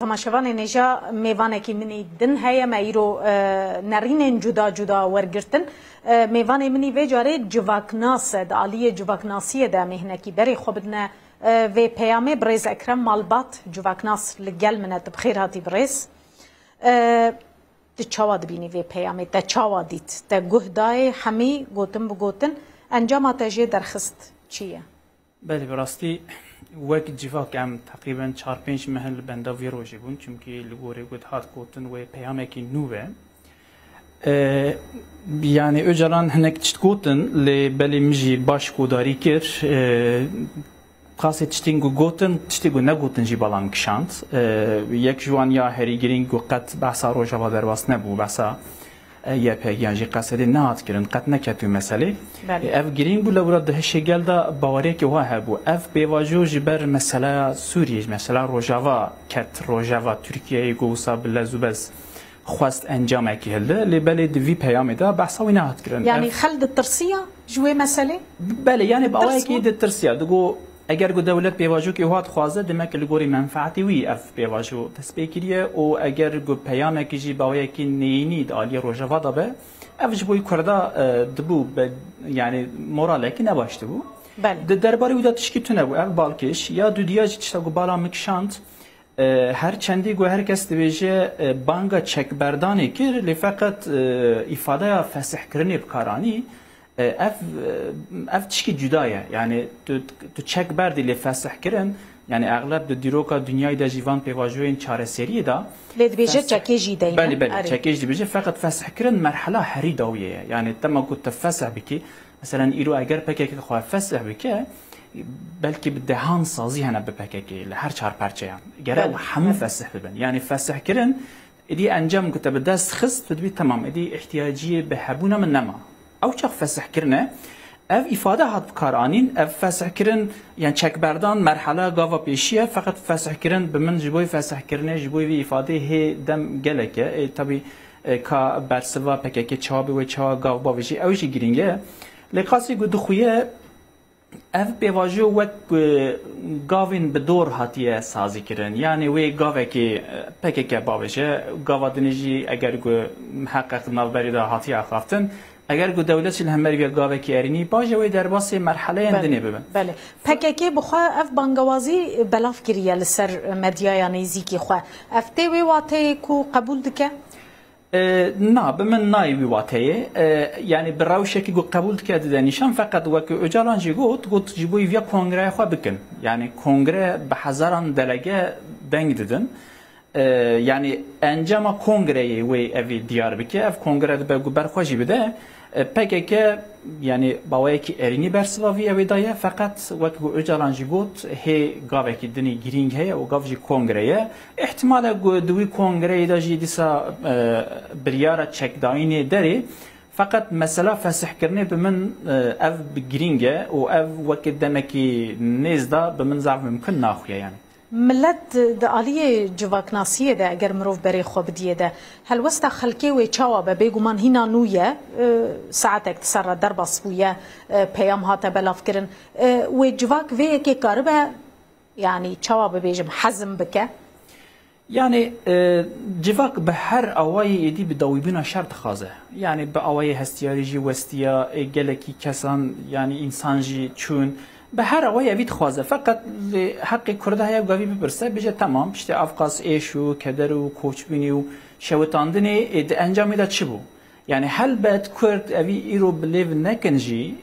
تماشاوان نجا میوانه کی منی دن هیا مایرو نرینن جدا جدا ورگرتن میوانه منی و جاره جواکناس دالیه جواکناسیه ده مهنه کی بری خوبدن و پیامه برز اکرم مالبات جواکناس لگل منه بخیر هاتی برز تچاواد بینی و پیامه تچاوادیت تگهدای همی گوتن بگوتن انجامات جه درخست چیه؟ بله براستی وقت جواک هم تقریبا 4-5 محل بنده ویروژی بون چونکه لگوری گود هات گوتن و پیامه کی نوه yani öcalan hinek çit gotin le beli miji baş kodari kir qaset çtin gotin çti go ne gotin ji balan kşant yek juan ya heri girin go qat bahsa rojava derbas ne bu bahsa YPG ji qasedi ne hat kirin qat ne ketu mesele ev girin bu lawra de şegel da bawariye ki wa bu ev bevajo ji ber mesela Suriye mesela rojava ket rojava Türkiye gosa billa zubaz خواست انجام اکیله لبله دوی پیام ده بحث وی نهات کردن. یعنی خلد ترسیه جوی مسئله؟ بله یعنی با آیا کی ترسیه دگو اگر گو دولت بیواجو که هات خوازه دمک لگوری منفعتی وی اف بیواجو تسبیکیه او اگر گو پیام کیجی با آیا کی نینی دالی روجوا دبه افج بوی کرده دبو یعنی موراله کی نباشته بو. بله. درباره او داشت کی تونه بو اف بالکش یا دو دیاج چتا گو بالا مکشانت هر چندی گو هر کس دویجه بانگا چک بردانی کر لی فقط ifade فسح کرنی بکارانی اف چکی جدایه یعنی تو چک بردی لی فسح کرن یعنی اغلب دو دیروکا دنیای دا جیوان پیواجوین چاره سریه دا لی دویجه چکی جدایه بله بله چکی دویجه فقط فسح کرن مرحله هری داویه یعنی تما گو تفسح بکی مثلا ایرو اگر پکه که خواه فسح بکی بلکه به دهان سازی هنه بپکه لهر چهار پرچه هم گره و همه فسح ببن یعنی فسح کرن ادی انجام کتا به دست خست بدبی تمام ادی احتیاجی به هبونه من نما او چخ فسح کرنه اف ifade هات بکارانین اف فسح کرن یعنی چک بردان مرحله گاوا پیشیه فقط فسح کرن به من جبوی فسح کرنه جبوی ifade هی دم گلکه طبی که برسوا پکه چابی و چا گاو باوشی اوشی گرینگه لقاسی گو دخویه اف بیواجو وک گاوین به دور هاتیه سازی کردن یعنی وی گاوه که پکه باوشه گاوا دنیجی اگر گو محقق نوبری دا هاتیه خافتن اگر گو دولت الهمری بیا گاوه که ارینی باشه وی در باس مرحله اندنی ببن بله پکه بخوا اف بانگوازی بلاف کریه لسر مدیا نزیکی خوا اف تی وی واته کو قبول دکه نه به من نایبی واتیه یعنی براوشه که گو قبول کرده دانیشان فقط وقتی اجالانجی گفت جبوی ویا کنگره خوا بکن یعنی کنگره به هزاران دلگه دنگ دادن یعنی انجام کنگره وی اوی دیار بکه اف کنگره به گو برخوشی بده پکه که یعنی باوی که ارینی برسواوی اوی دایه فقط وقتی اجالانجی گفت هی گاوی که دنی گرینگ هی و گاوی کنگره احتمال گو دوی کنگره داشی دیسا بریاره چک داینی داری فقط مثلا فسح کرنه به من اف گرینگه و اف وقتی دمکی نزدا به من ضعف ممکن ناخویه یعنی ملت دالیه جواکناسیه ده اگر مروف بری خوب دیه ده هل وسط خلکی و چوابه بگو من هینا نویه ساعت اکتسر در باسبویه پیام هاته بلاف کرن و جواک وی که کاربه یعنی چوابه بیجم حزم بکه yani civak به هر آوایی دی به داویبینا شرط خازه yani به آوای هستیاریجی وستیا گلکی کسان yani insanji چون به هر آوای اوید خوازه فقط حق کرده های گاوی بپرسه بجه تمام پشت افقاس ایشو کدر و کوچبینی و شوتاندنی انجامی دا چی بو yani هل باید کرد اوی ایرو بلیو نکنجی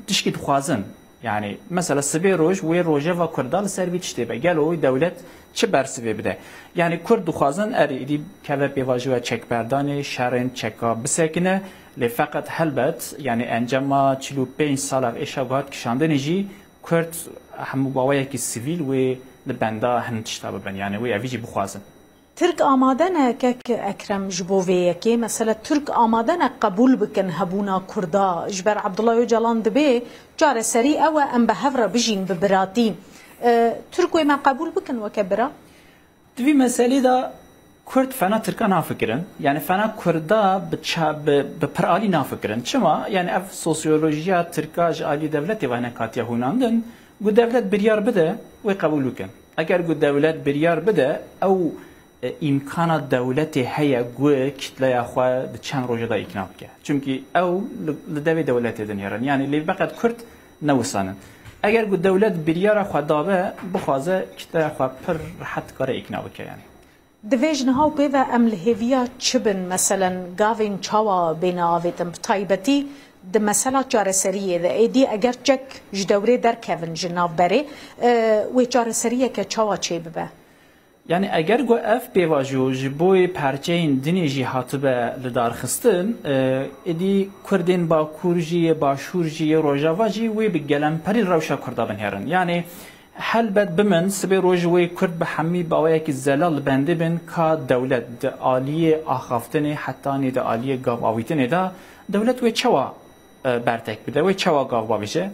تشکید خوازن yani mesela sebe roj ve roja ve kurdal servi çte be gel o devlet çi bersive bide yani kurd duxazan eri keve bevaji ve çekberdani şerin çeka bisekine le fakat helbet yani encama 45 sala eşagat kişandenici kurd hamu bawaya ki sivil ve le benda hin çta ben yani ve avici buxazan ترک آماده نه که اکرم جبویه که مثلا ترک آماده نه قبول بکن هبونا کردا جبر عبدالله جلان دبی جار سری او ام به هفره بجین ببراتی ترک ما قبول بکن و کبرا دوی مسئله دا کرد فنا ترکا نافکرن یعنی فنا کردا به پرالی نافکرن چما یعنی اف سوسیولوژیا ترکا جالی دولتی و نکاتیا هوناندن گو دولت بریار بده و قبول بکن اگر گو دولت بریار بده او امکان دولت هیا گو کتله خو چند روزه دا اقناع بکه چونکی او لدوی دولت دنیارن یعنی لی فقط کرد نوسانن اگر گو دولت بریار خو دابه بخوازه کتله خو پر راحت کار اقناع بکه یعنی دویج نهاو به و عمل هویا چبن مثلا گاوین چاوا بین آویتم تایبتی د مثلا جارسریه ده ایدی اگر چک جدوره در کون جناب بره و جارسریه که چاوا چه ببه یعنی اگر گو اف بیواجو جبوی پرچه این دنی جی حاطبه لدار خستن ایدی کردین با کورجی با شورجی روژاوا جی وی بگلم پری روشا کرده بنهرن یعنی حل بد بمن سبی روجوی کرد به همی باوی که زلال بنده بن که دولت عالی آخافتنه حتی نید عالی گاو آویتنه دا دولت وی چوا برتک بده وی چوا گاو باویشه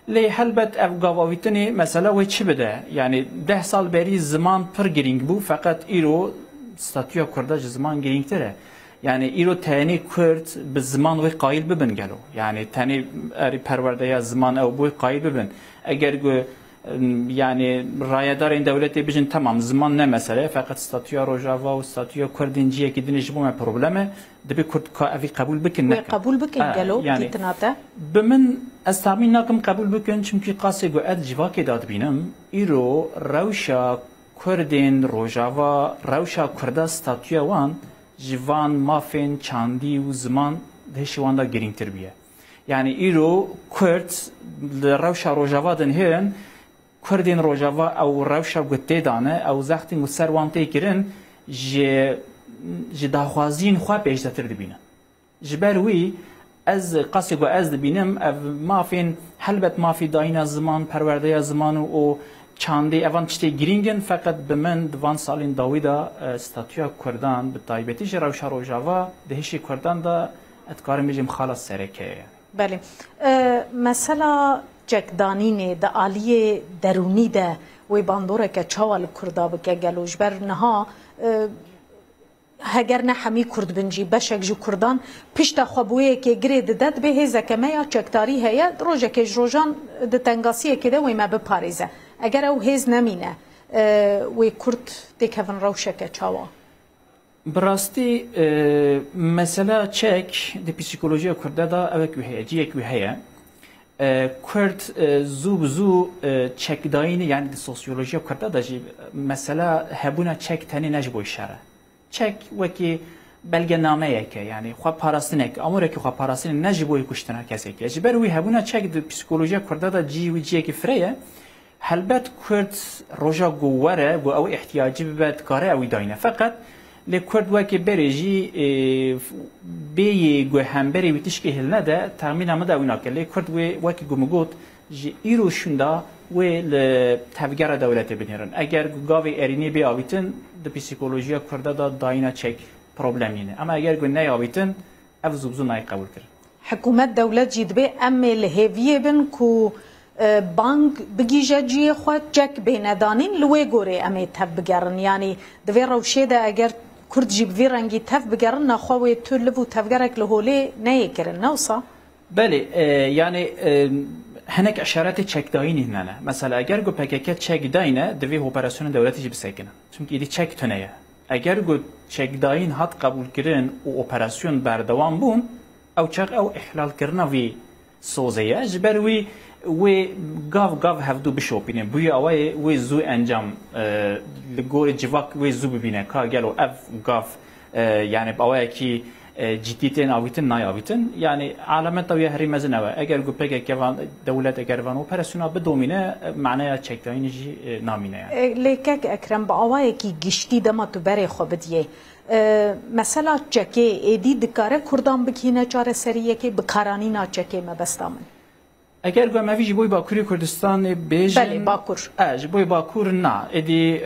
لی حل بد اف گاو آویتنه مثلا وی چی بده یعنی 10 سال بری زمان پر گرینگ بو فقط ایرو ستاتیا کرده زمان گرینگ تره یعنی ایرو تانی کرد به زمان وی قایل ببن گلو یعنی تانی پرورده یا زمان او بوی قایل ببن اگر گو yani rayadar devleti bizim tamam zaman ne mesele fakat statüya rojava ve statüya Kurdinciye ki diniş bu me probleme de bir Kurd ka evi kabul bikin ne kabul bikin gelo kitnata bimin استعمال ناکم قبول بکن چونکی قاسی گو اد جواکی داد بینم ایرو روشا کردین روجاوا روشا کرده ستاتویا وان جوان مافین چاندی و زمان دهشوان دا گرینگ تر بیه یعنی ایرو کرد روشا روجاوا دن هرن کردین روجاوا او روشا گوته دانه او زختین و سروان تیکرن جی داخوازین خواه پیش دتر دبینن جبروی از قصد و از بینم مافین حلبت مافی داینا زمان پرورده زمان و چانده اوان چتی گرینگن فقط به من دوان سالین داویدا استاتویا کردان به تایبتی روشا روجاوا دهشی کردان دا اتکار میجیم خلاص سرکه بله مثلا جکدانینه دا آلیه درونی ده وی باندوره که چوال کردا بکه گلوش بر نها هگر نه همی کرد بنجی بشک جو کردان پشت خوابویه که گرید داد به هزه که میا چکتاری هیا روژه که جروجان ده تنگاسیه که ده وی ما بپاریزه اگر او هز نمینه وی کرد دیکهون روشه که چاوا براستی مثلا چک ده پسیکولوژی کرده دا اوک وی هیا جیک وی هیا کرد زو چک داین یعنی ده سوسیولوژی کرده دا جی مثلا هبونه چک تنی نجبوی شره چک وکی بلگه نامه که یعنی خواه پاراستنه که اموره که خواه پاراستنه نجبوی کشتنه کسی که جبر وی هبونه چک ده پسیکولوژی کرده دا جی و جی که فریه هلبت کرد روژا گواره و او احتیاجی ببد کاره اوی داینه فقط لی کرد وکی بری جی بی گوه هم بری ویتش که هل نده تغمین همه دا اوینا که لی کرد وکی گو مگود جی ایرو شنده و تفگر دولت بنیرن اگر گاوی ارینی بی آویتن ده پسیکولوژیا کرده دا داینا چک پروبلمینه اما اگر گو نی آویتن افزوبزو نای قبول کرد حکومت دولت جید به امی لحویه بن کو بانک بگیجه جی خود چک بیندانین لوی گوره امی تف بگرن یعنی دوی روشه ده اگر کرد جیب وی رنگی تف بگرن نخواهی تو لبو تفگرک لحوله نیه کرن نوصا؟ بله یعنی هنک اشارات چک داینی نه مثلا اگر گو پکیکه چک داینه دوی اپراسیون دولتی جی بسکنه چون ایدی چک تنیه اگر گو چک داین هات قبول کردن و اپراسیون بردوام بون او چک او احلال کردن وی سوزیه جبر وی گاو هفدو بشوپینه بوی اوای وی زو انجام لگور جواک وی زو ببینه که گلو اف گاو یعنی اوای کی جدیتن آویتن نای آویتن یعنی علامت توی هری مزنه اگر گو پگه که دولت اگر وان اپراسیونا بدومینه معنی چک داینی نامینه یعنی لیکه اکرم با آوای کی گشتی دما تو بری خوب دیه مثلا چکه ایدی دکاره کردان بکینه چاره سریه که بکارانی نا چکه مبستامن اگر گو موی جبوی باکوری کردستان بیجن بله باکور جبوی باکور نه ایدی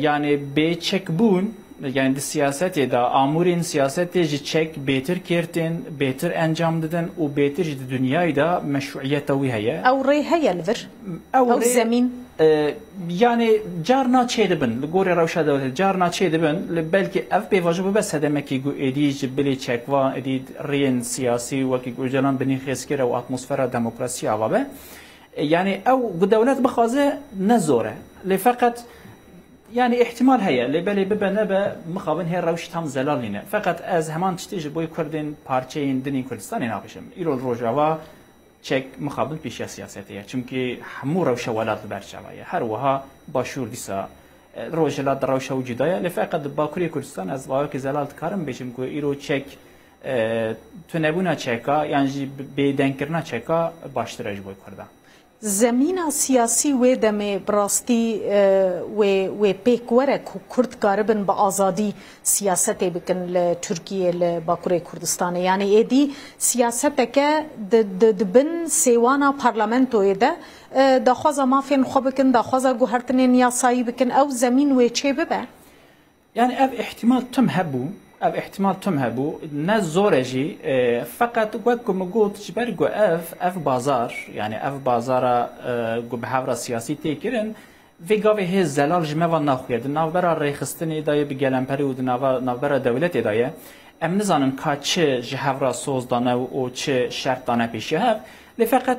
یعنی به چک بون یعنی دی سیاستی دا آمورین سیاستی جی چک بهتر کردن بهتر انجام دادن و بهتر جی دنیای دا مشروعیت وی هیا او ری هیا الور او زمین yani carna çedibin gori rawşa devlet carna çedibin belki ev bevaje bes hedemeki gu edici bili çekva edid riyen siyasi vaki gujalan beni xeskere ve atmosfera demokrasi avabe yani ev gu devlet bixaze ne zore li fakat يعني احتمال هيا لبلي ببنا بمخابن هي روش تام زلالينه فقط از همان تشتيج بوي كردين بارچين دني كردستان ناقشم ايرو روجاوا چك مخابن پیش سیاسته چونکی همو روش ولات برچوایه هر وها باشور دیسا روجلات روش وجودايه لفقط باكوري كردستان از واقع زلالت کارم بشم کو ایرو چک تو نبونا چکا یعنی بدنکرنا چکا باشترج بوی کردن زمین سیاسی و دم براستی و پیکوره کرد کاربن با آزادی سیاست بکن لترکیه لباکوره کردستان یعنی ایدی سیاست که دبن سیوانا پارلمنتوی ده دخوازا مافین خو بکن دخوازا گوهرتن نیاسایی بکن او زمین و چه ببه يعني اف احتمال تم هبو اف احتمال تم هبو نه زورجي فقط وكم قلت جبرجو اف بازار يعني اف بازار جو بحاور سياسي تيكرن في قاوي هي زلال جمع ناخويد ناوبرا ريخستني داي بجلمبري ود ناوبرا دولت داي ام نزانن کا چه جهورا سوز دانه او چه شرط دانه پیشه هف لفقط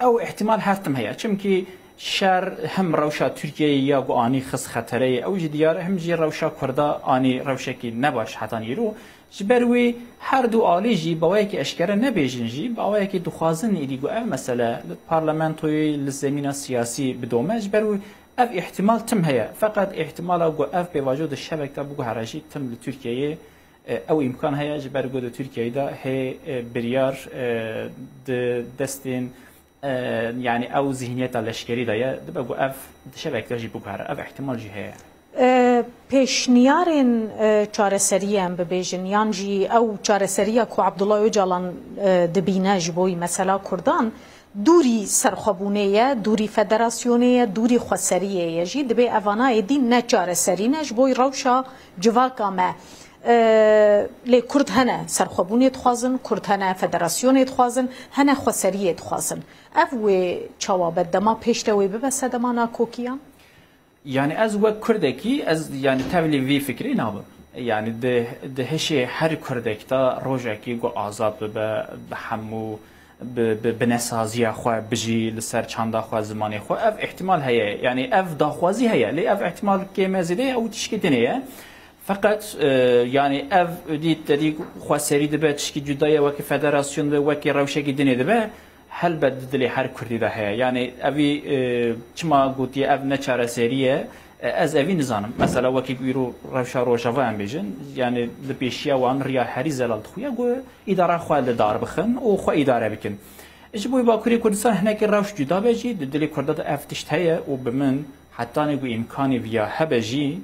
او احتمال هفتم هيا چمكي شر هم روشا ترکیه یا گو آنی خس خطره او جدیار هم جی روشا کردا آنی روشا کی نباش حتی نیرو جبروی هر دو آلی جی باوی که اشکره نبیجن جی باوی که دخوازن ایدی گو اف مثلا پارلمانتوی لزمین سیاسی بدومه جبروی اف احتمال تم هيا فقط احتمال گو اف بواجود الشبكه بگو هرجی تم لترکیه او امکان هيا جبرگو دو ترکیه دا هی بریار دستین يعني او ذهنيات الاشكري دايا دبقو اف شبكه جي بوكار اف احتمال جي هي پیشنیارن چارەسەریان ببێژن یانجی ئەو چارەسەریە کو عەبدوڵڵا ئۆجاڵان دبینە ji بۆی مەسەلا کوردان دووری سەرخەبوونەیە دووری فەدەراسیۆنەیە دووری خوەسەریەیە ژی دەبێ ئەڤانە ئێدی نە چارەسەرینە ji بۆی ڕەوشە civaka me لێ کورد هەنە سەرخەبوونێ دخوازن کورد هەنە فەدەراسیۆنێ دخوازن هەنە خوەسەریە دخوازن ئەف وێ چاوا بەردەما پێشتەوەی ببە سەدەمانە کۆکیان يعني از وقت كردكي از يعني تابلي في فكري نابه يعني ده هشي هر كردك تا روجكي جو آزاد بحمو بنسازيا خو بجي لسر چاندا خو زماني خو اف احتمال هي يعني اف داخوازي هي لي اف احتمال كيما زيده او تشكي دنيا فقط يعني اف دي خو سري دبه تشكي جدايه وك فدراسيون وك روشكي دنيا دبه هل بدلی هر کردی ده هست یعنی اوی چما گویی اف نچاره سریه از اوی نزانم مثلا وکی بیرو روشا روشاوا هم بیجن یعنی لپیشیا وان ریا هری زلال خویا گو اداره خواه دار بخن او خواه اداره بکن اش بوی باکوری کردستان هناك روش جدا بجی دلی کردات افتشت هیا و بمن حتی نگو امکانی ویا هبجی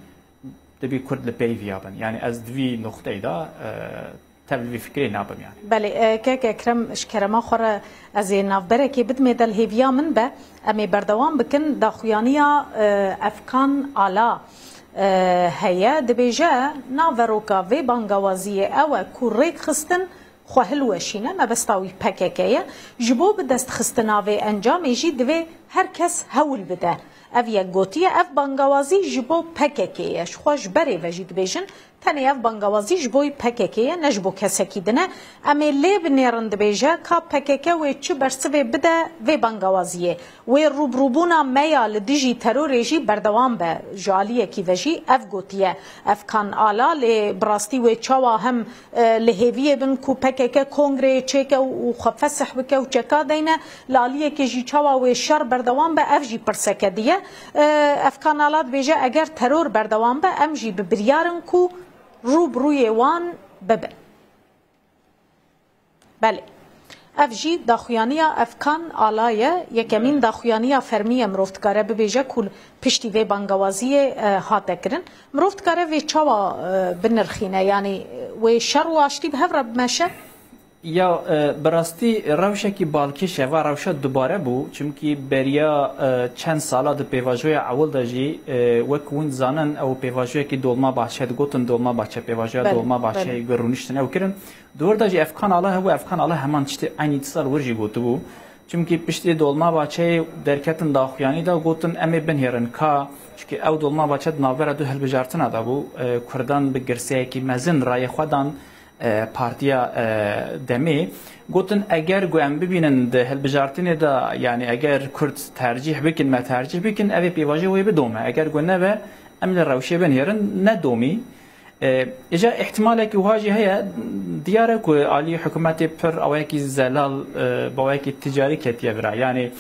دبی کرد لپی ویا بن یعنی از دوی نقطه دا تبلي فكري نابم يعني بله كاك اكرم شكرما خورا از نافبركي بد ميدل هيفيا من به امي بردوام بكن داخويانيا افكان على هيا دبيجا نافروكا في بانغوازيه او كوريك خستن خو هلوشينه ما بستاوي باكيكيه جبو بدست خستنا في انجام يجي دبي هر كس هول بده اویا گوتیه اف بانگوازی جبو پککیه خوش بری وجید بیشن تنی اف بانگوازی جبوی پککیه نجبو کسکی دنه امی لیب نیرند بیشه که پککه و چه برسوه بده و بانگوازیه و روبروبونا میال دیجی تروریجی بردوام به جالیه کی وجی اف گوتیه اف کان آلا لی براستی و چوا هم لهویه بن کو پککه کنگره چکه و خفسح بکه و چکا دینه لالیه که جی چوا و شر بردوام به اف جی پرسکه دیه افکانالات بیجه اگر ترور بردوام به امجی ببریارن کو روبروی وان ببه بله افجی داخویانیا افکان آلایه یکمین داخویانیا فرمی مروفتکاره ببیجه کل پشتی وی بانگوازی هاته کرن مروفتکاره وی چاوا بنرخینه یعنی وی شر و آشتی به هفر بمشه یا براستی روشکی بالکشه و روش دوباره بو چونکی بریا چند سالا د پیواژوی اول دجی وکون زانن او پیواژوی کی دولما باشه گوتن دولما باشه پیواژوی دولما باشه گرونشتن او کرن دور دجی افکان الله و افکان الله همان چتی aynı اتصال ورجی گوتو بو چونکی پشتی دولما باشه درکتن داخویانی دا گوتن امی بنهرن کا چونکی او دولما باشه ناور دو هل بجارتن ادا بو کردان به گرسه کی مزن رای خودان پارتیا دمی گوتن اگر گو ام ببینن ده هلبجارتین دا یعنی اگر کرد ترجیح بکن ما ترجیح بکن اوی پیواژه وی بدومه اگر گو نه ام لروشه بنیرن ندومی اجا احتماله که وهاجی هيا دیاره که عالی حکومت پر اوایکی زلال باوایکی تجاری کتیه برا یعنی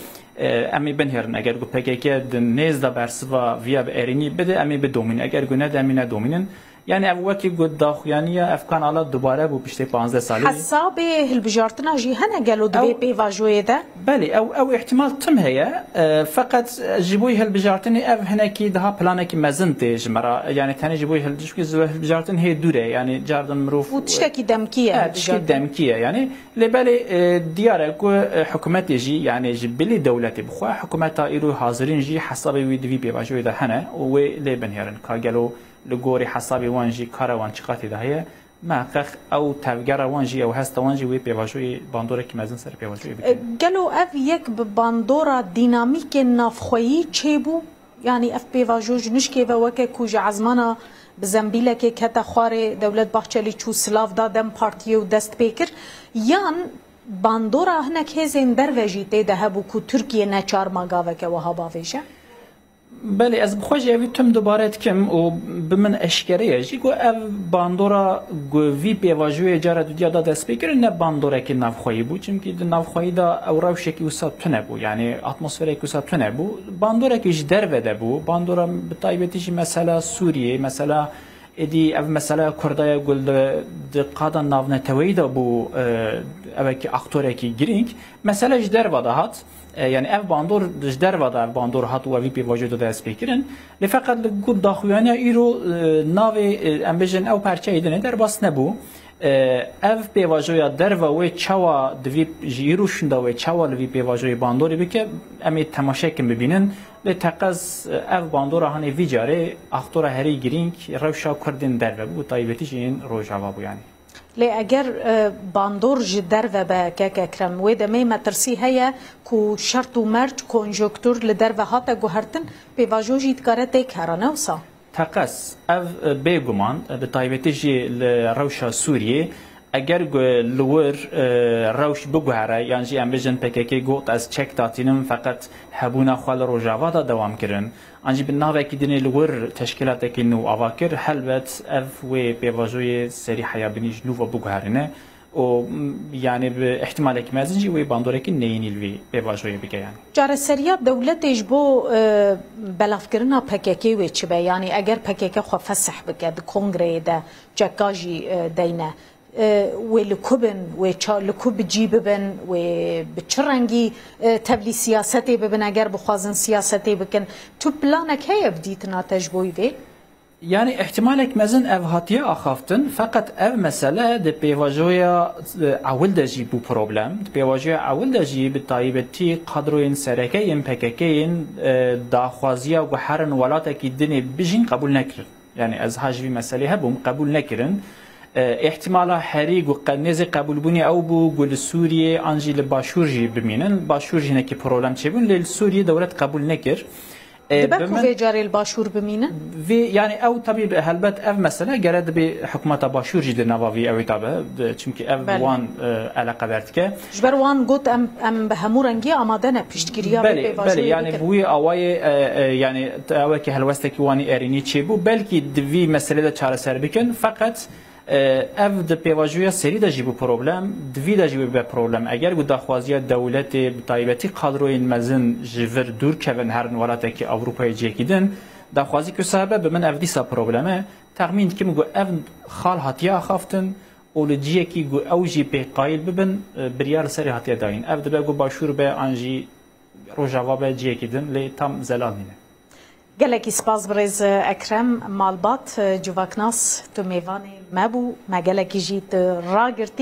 امی بنهرن اگر گو پکیک نیز دا برسوا ویا به ارینی بده امی بدومین اگر گو نه امی ندومینن يعني اوکی گود داخویانی افکان حالا دوباره بو پشت 15 سالی حساب هلبجارتنا جی هنه گلو دوی پیواژوی ده بله او احتمال تم هيا فقط جيبوي هلبجارتني اف هناكي ده بلانك مزنت جمرا يعني ثاني جيبوي هلبجارتن هي دوره يعني جاردن مروف وتشتكي دمكيه تشتكي دمكيه يعني لبالي ديارك حكومتي جي يعني جبلي دولتي بخوا حكومتها ايرو حاضرين جي حساب ويدفي بيواجوي ده هنا و لبنهرن كاجلو لگوری حسابی وانجی کار وان چقاتی دهیه محقق او تفگر وانجی او هست وانجی وی پیواشوی باندوره که مزن سر پیواشوی بکنه گلو اف یک باندورا دینامیک نافخویی چه بو؟ یعنی اف پیواشوی نشکی و وکه کوج عزمانا بزنبیله که کتا خوار دولت باخچلی چو سلاف دادم پارتیه و دست پیکر یان باندورا هنک هزین دروژی تیده هبو که ترکیه نچار مگاوه که وها باویشه؟ بله از بخواجه اوی تم دوباره کم و بمن اشکریه جی گو او باندورا گو وی پیواجوی جاره دو دیا دست بگیره نه باندورا که نافخوایی بو چونکه نافخوایی دا او روشه که وسط تونه بو یعنی اتمسفره که وسط تونه بو باندورا که اش دروده بو باندورا بطایبتیش مثلا سوریه مثلا ادی او مثلا کردای گل د قادن ناونه تویدا بو او که اکتوره که گرینگ مثلا اش دروده هات يعني اف باندور جدر ودا باندور هات و وی پی وجود دست بکرن لفقط لگود داخویانه ایرو ناوی امبیجن او پرچه ایدنه در باس نبو اف پی واژویا در و چوا دوی جیرو شندا و چوا لوی پی واژوی باندوری بکه امی تماشا کم ببینن لتقز اف باندور هانی ویجاره اختور هری گرینگ روشا کردن در و بو تایبتیش این روجاوا بو یعنی لی اگر باندور جدر و با که کرم و دمی مترسی هیا کو شرط و مرج کنجکتور لدر و هاتا گوهرتن پیواژو جید کاره تک هرانه وسا تقص اف بگمان به تایبتیجی لروشا سوریه اگر لور روش بگوهره یعنی جی امبیجن پککی گوت از چک داتینم فقط هبونا خوال روجاوا دا دوام کرن انجی به ناوی که دینه لور تشکیلات که نو آواکر حلبت اف و پیواژوی سری حیا بنیج نو و بگوهرنه و یعنی به احتمال که مزنجی و باندوره که نینیل وی پیواژوی بگه یعنی جار سریات دولتش بو بلافکرنا پککی و چه یعنی اگر پککی خو فسح بکد کنگره ده جکاجی دینه و لکوبن و لکوب جیب بن و بچرنگی تبلی سیاستی ببن اگر بخوازن سیاستی بکن تو پلانک هی بدیت ناتجبوی وی يعني احتمالك مزن اف هاتيه اخافتن فقط اف مساله د بيواجويا اول دجي بو بروبلم د بيواجويا اول دجي بتايبتي قدروين سركين بككين داخوازيا وحرن ولاتك الدنيا بجين قبول نكر يعني از هاجي مساله هبم قبول نكرن احتمالا حريق وقنز قبول بني او بو قول سوريا انجي لباشورجي بمينن باشورجي نكي بروبلم تشبون للسوريا دولة قبول نكر دبكو في جاري الباشور بمينن في يعني او طبيب هلبت اف مثلا جرد بحكومه باشور جد نوافي او تابه چونكي اف وان علاقه برتكه جبر وان قلت ام بهمورنجي امادنه بيشتكريا بله يعني بوي اوای يعني اوكي هلوستك واني اريني تشيبو بلكي دفي مساله چاره سر بكن فقط اف د پیواژویا سری د جیبو پروبلم دوی د جیبو به پروبلم اگر گو داخوازی دولت بتایبتی قدروی مزن جور دور کون هر نوراته کی اروپای جیکیدن داخوازی که سبب من اف دیسا پروبلمه تخمین کی گو اف خال هاتیا خافتن اولجی کی گو اوجی به قایل ببن بریال سری هاتیا داین اف د گو باشور به انجی روجاوا به جیکیدن لی تام زلالینه گلکی سپاس برز اکرم مالبات جواکناس تو میوانی مبو مگلکی جیت را گرتی